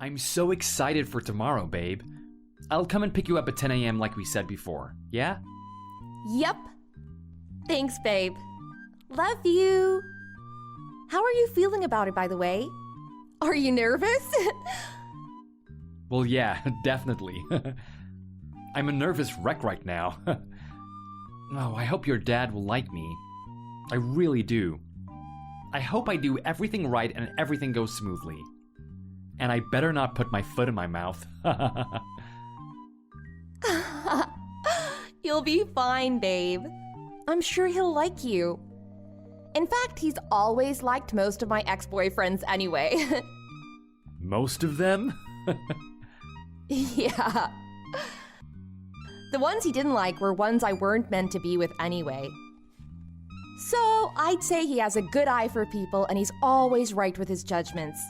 I'm so excited for tomorrow, babe. I'll come and pick you up at 10 a.m. like we said before, yeah? Yep. Thanks, babe. Love you. How are you feeling about it, by the way? Are you nervous? Well, yeah, definitely. I'm a nervous wreck right now. Oh, I hope your dad will like me. I really do. I hope I do everything right and everything goes smoothly. And I better not put my foot in my mouth. You'll be fine, babe. I'm sure he'll like you. In fact, he's always liked most of my ex-boyfriends anyway. Most of them? Yeah. The ones he didn't like were ones I weren't meant to be with anyway. So I'd say he has a good eye for people and he's always right with his judgments.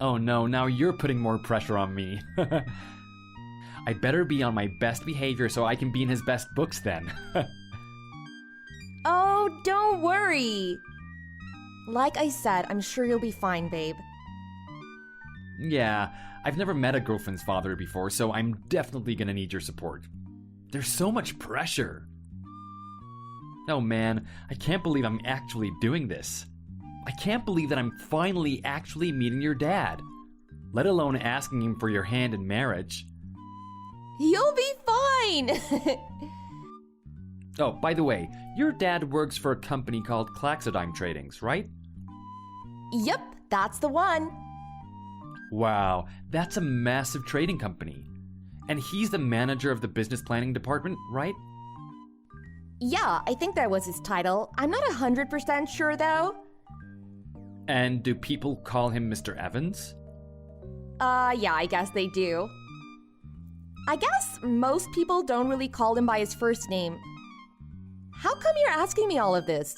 Oh no, now you're putting more pressure on me. I better be on my best behavior so I can be in his best books then. Oh, don't worry. Like I said, I'm sure you'll be fine, babe. Yeah, I've never met a girlfriend's father before, so I'm definitely gonna need your support. There's so much pressure. Oh man, I can't believe I'm actually doing this. I can't believe that I'm finally actually meeting your dad, let alone asking him for your hand in marriage. You'll be fine! Oh, by the way, your dad works for a company called Claxodime Tradings, right? Yep, that's the one. Wow, that's a massive trading company. And he's the manager of the business planning department, right? Yeah, I think that was his title. I'm not 100% sure though. And do people call him Mr. Evans? Yeah, I guess they do. I guess most people don't really call him by his first name. How come you're asking me all of this?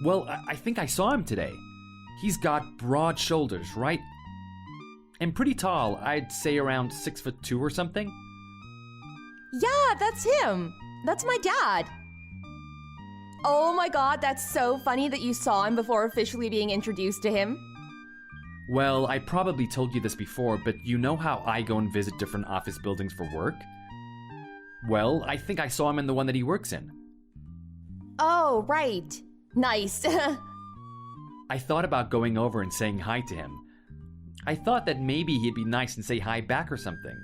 Well, I think I saw him today. He's got broad shoulders, right? And pretty tall, I'd say around 6'2" or something. Yeah, that's him. That's my dad. Oh my god, that's so funny that you saw him before officially being introduced to him. Well, I probably told you this before, but you know how I go and visit different office buildings for work? Well, I think I saw him in the one that he works in. Oh, right. Nice. I thought about going over and saying hi to him. I thought that maybe he'd be nice and say hi back or something.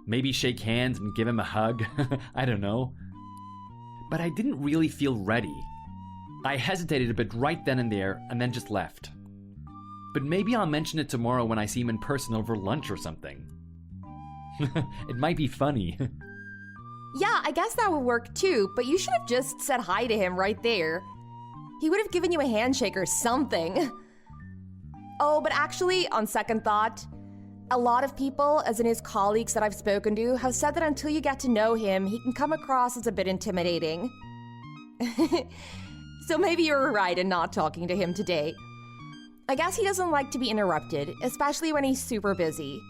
Maybe shake hands and give him a hug. I don't know. But I didn't really feel ready. I hesitated a bit right then and there and then just left. But maybe I'll mention it tomorrow when I see him in person over lunch or something. It might be funny. Yeah, I guess that would work too, but you should have just said hi to him right there. He would have given you a handshake or something. Oh, but actually, on second thought, a lot of people, as in his colleagues that I've spoken to, have said that until you get to know him, he can come across as a bit intimidating. So maybe you're right in not talking to him today. I guess he doesn't like to be interrupted, especially when he's super busy.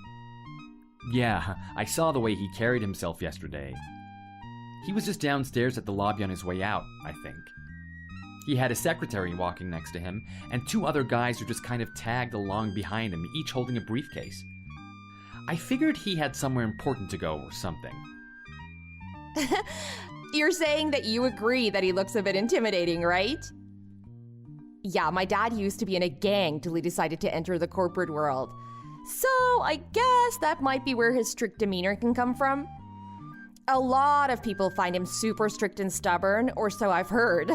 Yeah, I saw the way he carried himself yesterday. He was just downstairs at the lobby on his way out, I think. He had a secretary walking next to him, and two other guys who just kind of tagged along behind him, each holding a briefcase. I figured he had somewhere important to go or something. You're saying that you agree that he looks a bit intimidating, right? Yeah, my dad used to be in a gang till he decided to enter the corporate world. So I guess that might be where his strict demeanor can come from. A lot of people find him super strict and stubborn, or so I've heard.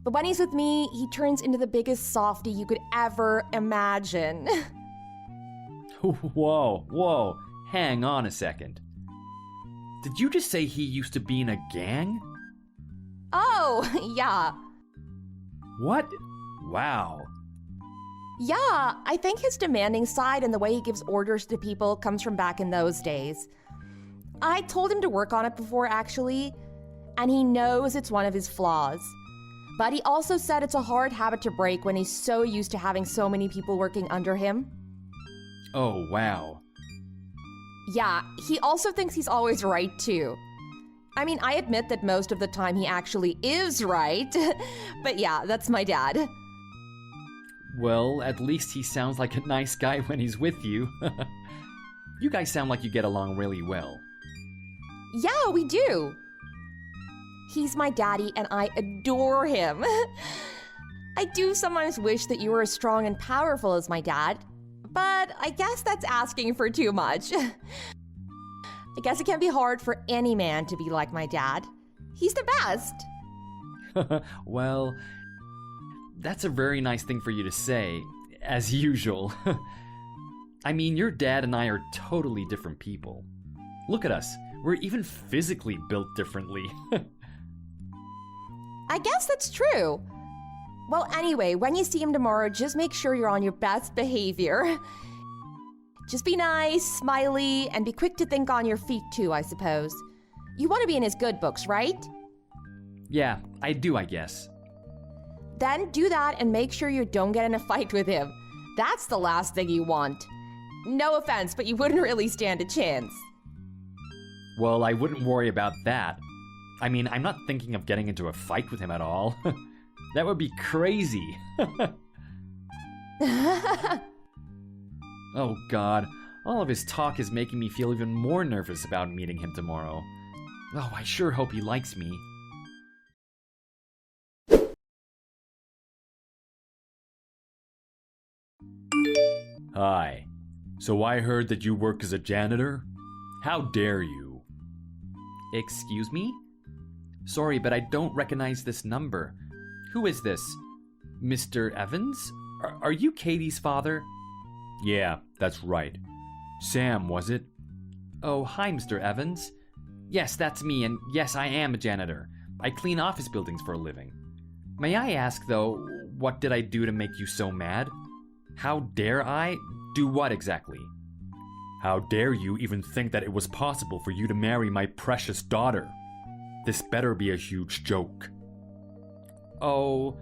But when he's with me, he turns into the biggest softie you could ever imagine. Whoa, hang on a second. Did you just say he used to be in a gang? Oh, yeah. What? Wow. Yeah, I think his demanding side and the way he gives orders to people comes from back in those days. I told him to work on it before, actually, and he knows it's one of his flaws. But he also said it's a hard habit to break when he's so used to having so many people working under him. Oh, wow. Yeah, he also thinks he's always right, too. I mean, I admit that most of the time he actually is right. But yeah, that's my dad. Well, at least he sounds like a nice guy when he's with you. You guys sound like you get along really well. Yeah, we do. He's my daddy and I adore him. I do sometimes wish that you were as strong and powerful as my dad, but I guess that's asking for too much. I guess it can be hard for any man to be like my dad. He's the best. Well, that's a very nice thing for you to say, as usual. I mean, your dad and I are totally different people. Look at us. We're even physically built differently. I guess that's true. Well, anyway, when you see him tomorrow, just make sure you're on your best behavior. Just be nice, smiley, and be quick to think on your feet too, I suppose. You want to be in his good books, right? Yeah, I do, I guess. Then do that and make sure you don't get in a fight with him. That's the last thing you want. No offense, but you wouldn't really stand a chance. Well, I wouldn't worry about that. I mean, I'm not thinking of getting into a fight with him at all. That would be crazy. Oh God, all of his talk is making me feel even more nervous about meeting him tomorrow. Oh, I sure hope he likes me. Hi. So I heard that you work as a janitor? How dare you? Excuse me? Sorry, but I don't recognize this number. Who is this? Mr. Evans? Are you Katie's father? Yeah, that's right. Sam, was it? Oh, hi, Mr. Evans. Yes, that's me, and yes, I am a janitor. I clean office buildings for a living. May I ask, though, what did I do to make you so mad? How dare I? Do what exactly? How dare you even think that it was possible for you to marry my precious daughter? This better be a huge joke. Oh,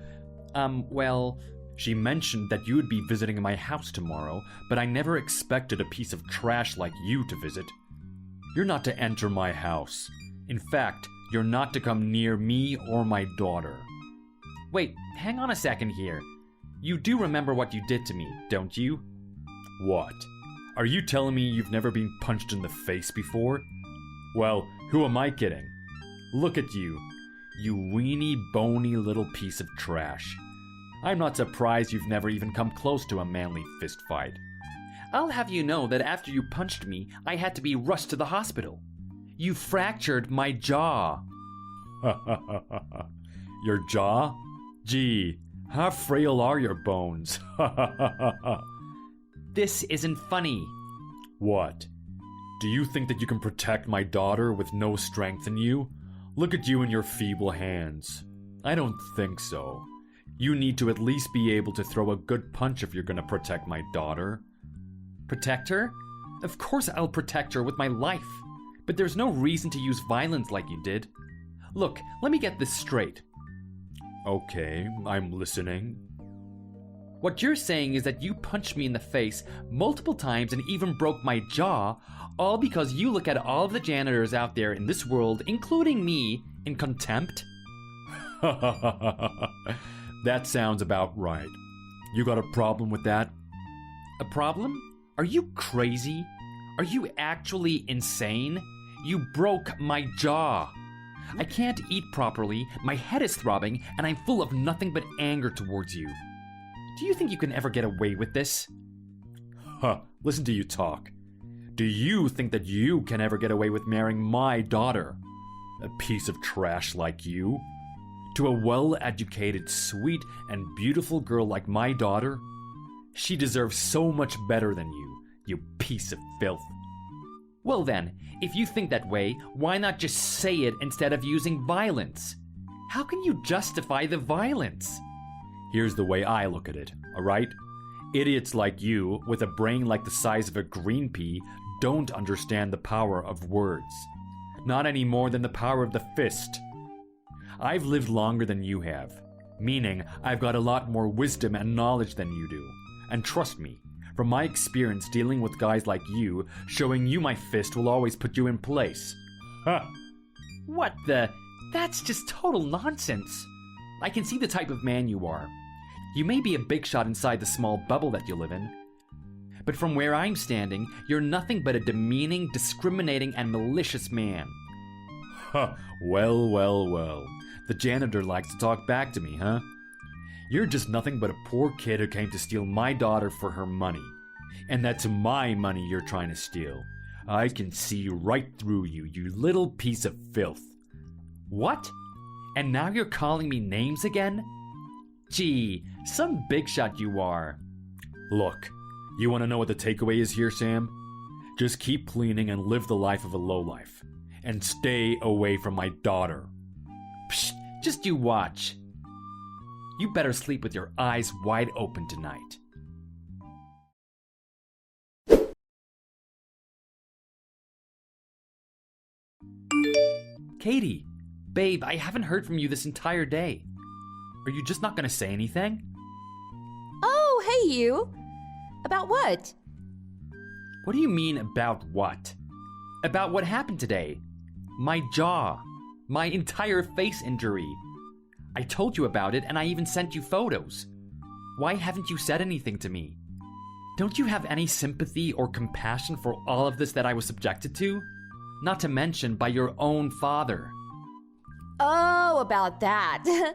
well... She mentioned that you would be visiting my house tomorrow, but I never expected a piece of trash like you to visit. You're not to enter my house. In fact, you're not to come near me or my daughter. Wait, hang on a second here. You do remember what you did to me, don't you? What? Are you telling me you've never been punched in the face before? Well, who am I kidding? Look at you. You weeny, bony little piece of trash. I'm not surprised you've never even come close to a manly fist fight. I'll have you know that after you punched me, I had to be rushed to the hospital. You fractured my jaw. Your jaw? Gee, how frail are your bones? This isn't funny. What? Do you think that you can protect my daughter with no strength in you? Look at you and your feeble hands. I don't think so. You need to at least be able to throw a good punch if you're gonna protect my daughter. Protect her? Of course I'll protect her with my life. But there's no reason to use violence like you did. Look, let me get this straight. Okay, I'm listening. What you're saying is that you punched me in the face multiple times and even broke my jaw, all because you look at all of the janitors out there in this world, including me, in contempt? That sounds about right. You got a problem with that? A problem? Are you crazy? Are you actually insane? You broke my jaw. I can't eat properly, my head is throbbing, and I'm full of nothing but anger towards you. Do you think you can ever get away with this? Listen to you talk. Do you think that you can ever get away with marrying my daughter? A piece of trash like you? To a well-educated, sweet, and beautiful girl like my daughter? She deserves so much better than you piece of filth. Well then, if you think that way, why not just say it instead of using violence? How can you justify the violence? Here's the way I look at it, alright? Idiots like you, with a brain like the size of a green pea, don't understand the power of words. Not any more than the power of the fist. I've lived longer than you have, meaning I've got a lot more wisdom and knowledge than you do. And trust me, from my experience dealing with guys like you, showing you my fist will always put you in place. What the? That's just total nonsense. I can see the type of man you are. You may be a big shot inside the small bubble that you live in, but from where I'm standing, you're nothing but a demeaning, discriminating, and malicious man. Huh, well. The janitor likes to talk back to me, huh? You're just nothing but a poor kid who came to steal my daughter for her money. And that's my money you're trying to steal. I can see right through you, you little piece of filth. What? And now you're calling me names again? Gee, some big shot you are. Look, you want to know what the takeaway is here, Sam? Just keep cleaning and live the life of a lowlife. And stay away from my daughter. Psst, just you watch. You better sleep with your eyes wide open tonight. Katie, babe, I haven't heard from you this entire day. Are you just not gonna say anything? Oh, hey you. About what? What do you mean about what? About what happened today? My jaw. My entire face injury. I told you about it and I even sent you photos. Why haven't you said anything to me? Don't you have any sympathy or compassion for all of this that I was subjected to? Not to mention by your own father. Oh, about that.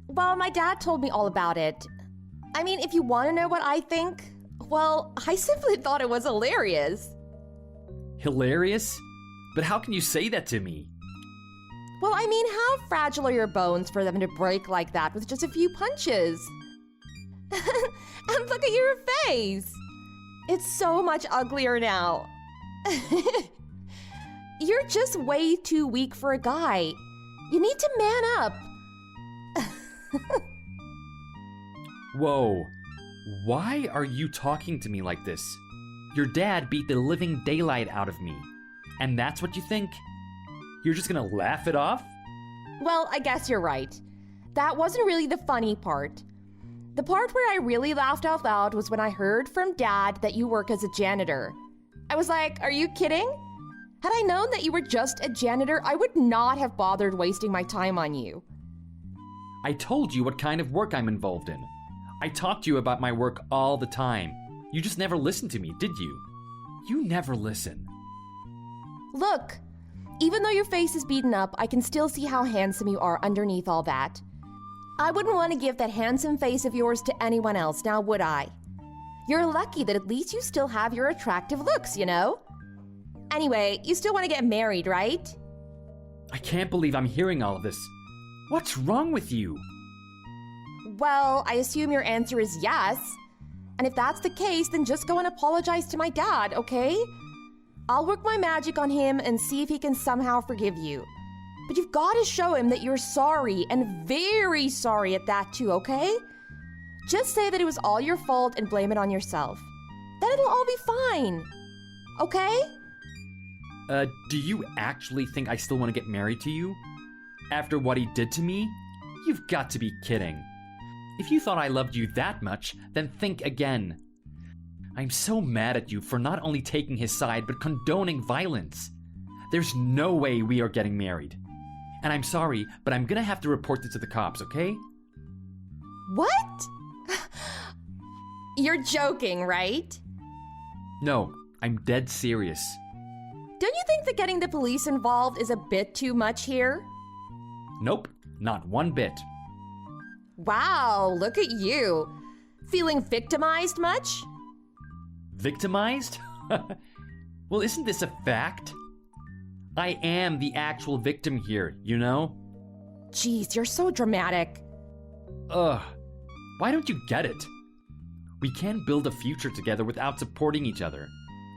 Well, my dad told me all about it. I mean, if you want to know what I think, well, I simply thought it was hilarious. Hilarious? But how can you say that to me? Well, I mean, how fragile are your bones for them to break like that with just a few punches? And look at your face. It's so much uglier now. You're just way too weak for a guy. You need to man up. Whoa. Why are you talking to me like this? Your dad beat the living daylight out of me. And that's what you think? You're just gonna laugh it off? Well, I guess you're right. That wasn't really the funny part. The part where I really laughed out loud was when I heard from Dad that you work as a janitor. I was like, are you kidding? Had I known that you were just a janitor, I would not have bothered wasting my time on you. I told you what kind of work I'm involved in. I talked to you about my work all the time. You just never listened to me, did you? You never listen. Look, even though your face is beaten up, I can still see how handsome you are underneath all that. I wouldn't want to give that handsome face of yours to anyone else, now would I? You're lucky that at least you still have your attractive looks, you know? Anyway, you still want to get married, right? I can't believe I'm hearing all of this. What's wrong with you? Well, I assume your answer is yes. And if that's the case, then just go and apologize to my dad, okay? I'll work my magic on him and see if he can somehow forgive you. But you've got to show him that you're sorry, and very sorry at that too, okay? Just say that it was all your fault and blame it on yourself. Then it'll all be fine. Okay? Do you actually think I still want to get married to you? After what he did to me? You've got to be kidding. If you thought I loved you that much, then think again. I'm so mad at you for not only taking his side, but condoning violence. There's no way we are getting married. And I'm sorry, but I'm gonna have to report this to the cops, okay? What? You're joking, right? No, I'm dead serious. Don't you think that getting the police involved is a bit too much here? Nope, not one bit. Wow, look at you. Feeling victimized much? Victimized? Well, isn't this a fact? I am the actual victim here, you know? Jeez, you're so dramatic. Ugh, why don't you get it? We can't build a future together without supporting each other.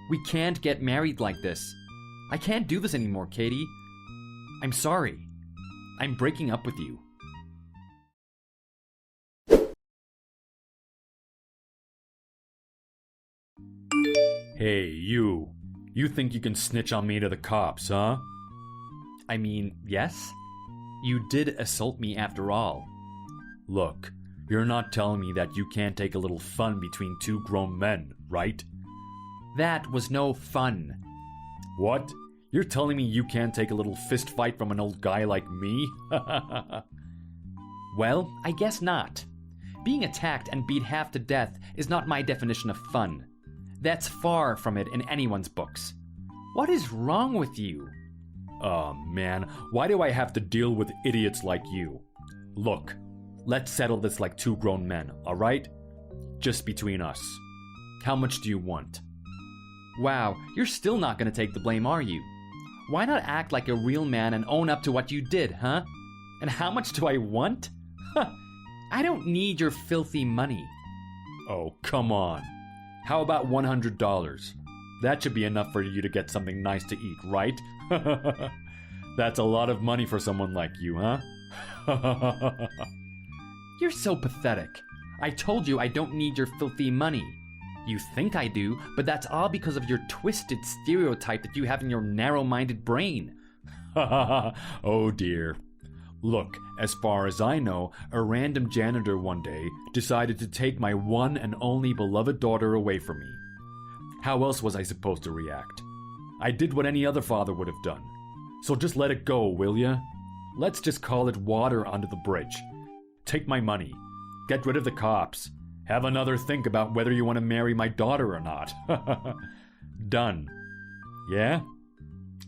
We can't get married like this. I can't do this anymore, Katie. I'm sorry. I'm breaking up with you. Hey, you. You think you can snitch on me to the cops, huh? I mean, yes. You did assault me after all. Look, you're not telling me that you can't take a little fun between two grown men, right? That was no fun. What? You're telling me you can't take a little fist fight from an old guy like me? Well, I guess not. Being attacked and beat half to death is not my definition of fun. That's far from it in anyone's books. What is wrong with you? Oh man, why do I have to deal with idiots like you? Look, let's settle this like two grown men, alright? Just between us. How much do you want? Wow, you're still not gonna take the blame, are you? Why not act like a real man and own up to what you did, huh? And how much do I want? Huh, I don't need your filthy money. Oh, come on. How about $100? That should be enough for you to get something nice to eat, right? That's a lot of money for someone like you, huh? You're so pathetic. I told you I don't need your filthy money. You think I do, but that's all because of your twisted stereotype that you have in your narrow-minded brain. Oh dear. Look, as far as I know, a random janitor one day decided to take my one and only beloved daughter away from me. How else was I supposed to react? I did what any other father would have done. So just let it go, will ya? Let's just call it water under the bridge. Take my money. Get rid of the cops. Have another think about whether you want to marry my daughter or not. Done. Yeah?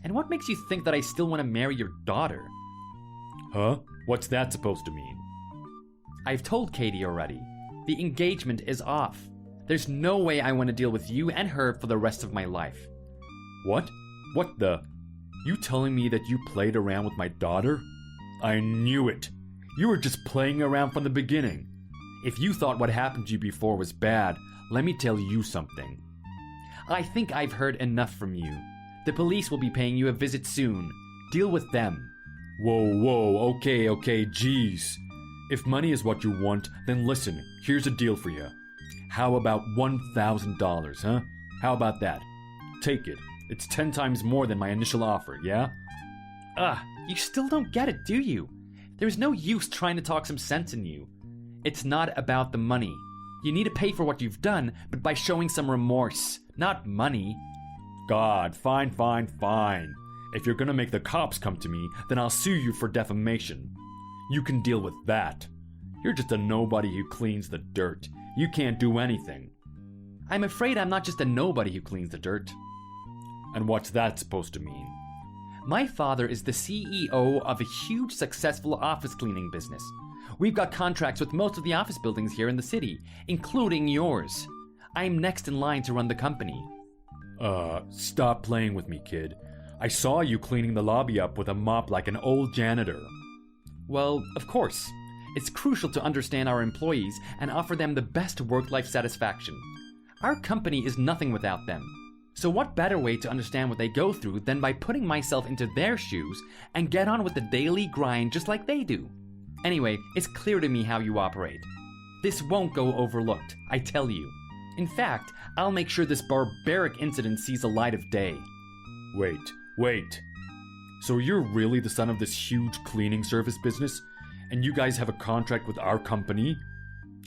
And what makes you think that I still want to marry your daughter? Huh? What's that supposed to mean? I've told Katie already. The engagement is off. There's no way I want to deal with you and her for the rest of my life. What? What the? You telling me that you played around with my daughter? I knew it. You were just playing around from the beginning. If you thought what happened to you before was bad, let me tell you something. I think I've heard enough from you. The police will be paying you a visit soon. Deal with them. Whoa, okay, jeez. If money is what you want, then listen, here's a deal for you. How about $1,000, huh? How about that? Take it. It's 10 times more than my initial offer, yeah? You still don't get it, do you? There's no use trying to talk some sense in you. It's not about the money. You need to pay for what you've done, but by showing some remorse, not money. God, fine. If you're gonna make the cops come to me, then I'll sue you for defamation. You can deal with that. You're just a nobody who cleans the dirt. You can't do anything. I'm afraid I'm not just a nobody who cleans the dirt. And what's that supposed to mean? My father is the CEO of a huge successful office cleaning business. We've got contracts with most of the office buildings here in the city, including yours. I'm next in line to run the company. Stop playing with me, kid. I saw you cleaning the lobby up with a mop like an old janitor. Well, of course. It's crucial to understand our employees and offer them the best work-life satisfaction. Our company is nothing without them. So what better way to understand what they go through than by putting myself into their shoes and get on with the daily grind just like they do? Anyway, it's clear to me how you operate. This won't go overlooked, I tell you. In fact, I'll make sure this barbaric incident sees the light of day. Wait. So you're really the son of this huge cleaning service business? And you guys have a contract with our company?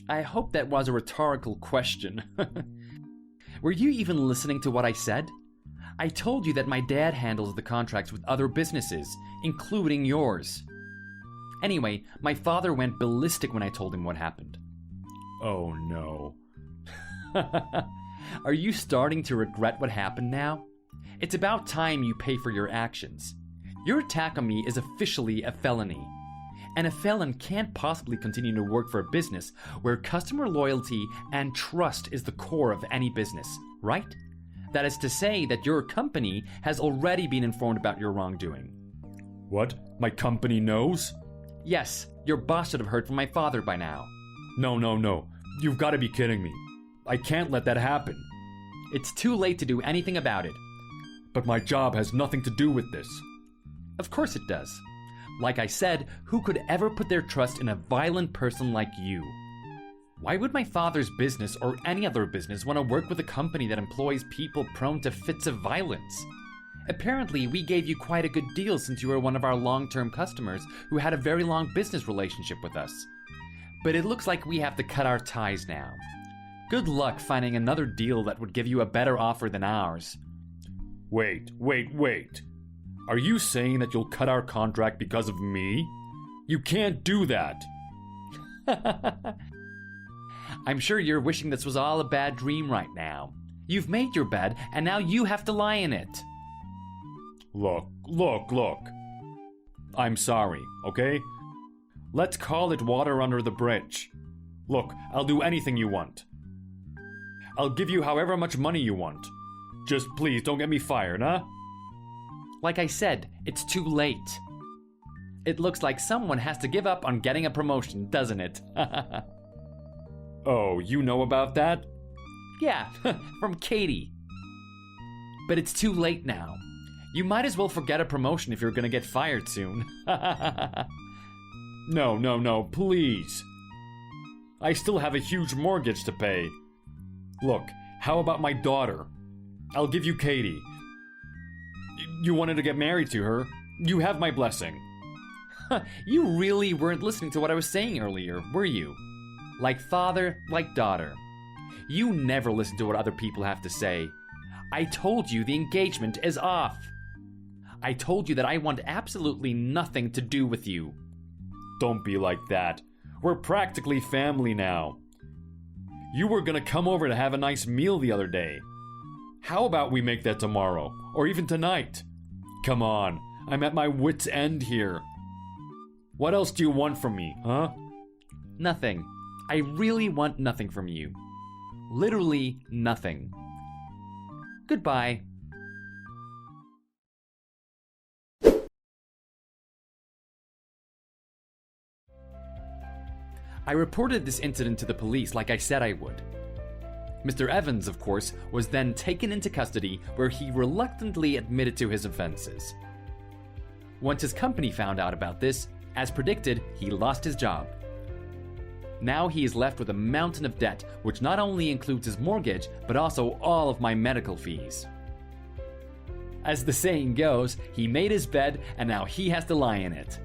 I hope that was a rhetorical question. Were you even listening to what I said? I told you that my dad handles the contracts with other businesses, including yours. Anyway, my father went ballistic when I told him what happened. Oh no. Are you starting to regret what happened now? It's about time you pay for your actions. Your attack on me is officially a felony. And a felon can't possibly continue to work for a business where customer loyalty and trust is the core of any business, right? That is to say that your company has already been informed about your wrongdoing. What? My company knows? Yes, your boss should have heard from my father by now. No. You've got to be kidding me. I can't let that happen. It's too late to do anything about it. But my job has nothing to do with this. Of course it does. Like I said, who could ever put their trust in a violent person like you? Why would my father's business or any other business want to work with a company that employs people prone to fits of violence? Apparently, we gave you quite a good deal since you were one of our long-term customers who had a very long business relationship with us. But it looks like we have to cut our ties now. Good luck finding another deal that would give you a better offer than ours. Wait. Are you saying that you'll cut our contract because of me? You can't do that. I'm sure you're wishing this was all a bad dream right now. You've made your bed, and now you have to lie in it. Look. I'm sorry, okay? Let's call it water under the bridge. Look, I'll do anything you want. I'll give you however much money you want. Just please don't get me fired, huh? Like I said, it's too late. It looks like someone has to give up on getting a promotion, doesn't it? Oh, you know about that? Yeah, from Katie. But it's too late now. You might as well forget a promotion if you're gonna get fired soon. No, please. I still have a huge mortgage to pay. Look, how about my daughter? I'll give you Katie. You wanted to get married to her. You have my blessing. You really weren't listening to what I was saying earlier, were you? Like father, like daughter. You never listen to what other people have to say. I told you the engagement is off. I told you that I want absolutely nothing to do with you. Don't be like that. We're practically family now. You were gonna come over to have a nice meal the other day. How about we make that tomorrow, or even tonight? Come on, I'm at my wit's end here. What else do you want from me, huh? Nothing. I really want nothing from you. Literally nothing. Goodbye. I reported this incident to the police like I said I would. Mr. Evans, of course, was then taken into custody where he reluctantly admitted to his offenses. Once his company found out about this, as predicted, he lost his job. Now he is left with a mountain of debt, which not only includes his mortgage, but also all of my medical fees. As the saying goes, he made his bed and now he has to lie in it.